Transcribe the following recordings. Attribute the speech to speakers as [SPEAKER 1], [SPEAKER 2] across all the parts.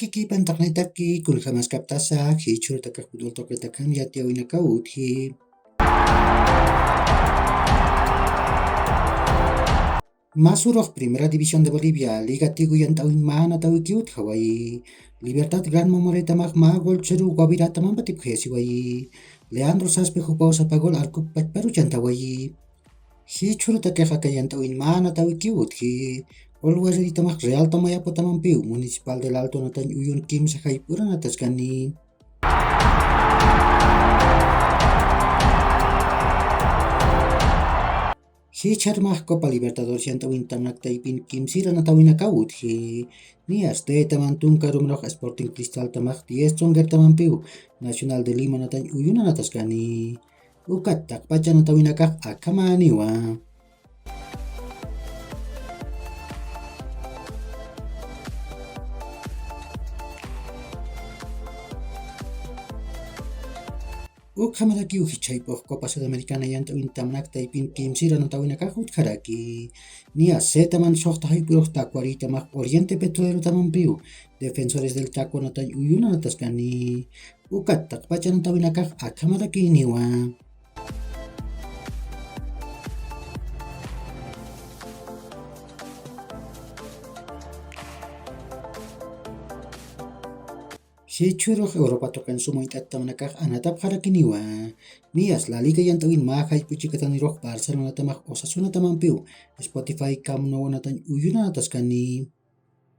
[SPEAKER 1] kiki pantaknaitaki kulhamas kaptasak hichur takak budol toketakam yatiawina kauthi. Masuroh Primera División de Bolivia, Liga Tiguyan Tawin Mana Tawikiut Hawaii, Libertad Gran Momoreta Magma, Gol Cheru Guavirata Mampatip Hesiwai, Leandro Saspe Jupausa Pagol Arkup Patparu Chantawai, Hichur Takehakayan Tawin Mana Tawikiut Hi, Always Ritamak Real Tamaya Potamampiu, Municipal del Alto Natan Uyun Kim Sahaipura Nataskani. Hichar Copa Libertadores Yantawin Tamnak Taipin Kim Sira Natawina Kaut Hi Nias de Tamantun Karumroch Sporting Cristal Tamak 10 Songer Tamampiu Nacional de Lima Natan Uyuna Nataskani Ukat Takpacha Natawinakak Akamaniwa. Ukhamaraki uhichaypok Copa Sudamericana Yantawin Tamnak Taipin Kim Sira Natawinakak Utkaraki Nia Setaman Sohtahaipurok Tacuari Tamak Oriente Petrolero Tamampiu Defensores del Chaco Natan Uyuna Nataskani Ukat Takpacha Natawinakak Akamaraki Niwa. Hichurok Europa tokan sumoitat tamanakak anatap harakiniwa. Nias la liga yantawin mahai puchikatanirok Barcelona tamak Osasuna tamampiu. Spotify kam no natan uyuna nataskani.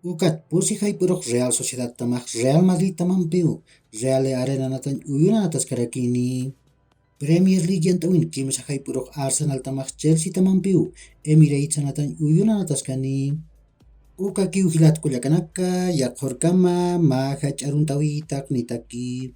[SPEAKER 1] Ukat pusi hai purok Real Sociedad tamak Real Madrid tamampiu. Real Arena natan uyuna nataskarakini. Premier League yantawin kim hai purok Arsenal tamak Chelsea tamampiu. Emirates natan uyuna nataskani. Uka kiu hilat kulyakanaka yak horkama mahaj aruntawi tak nitaki.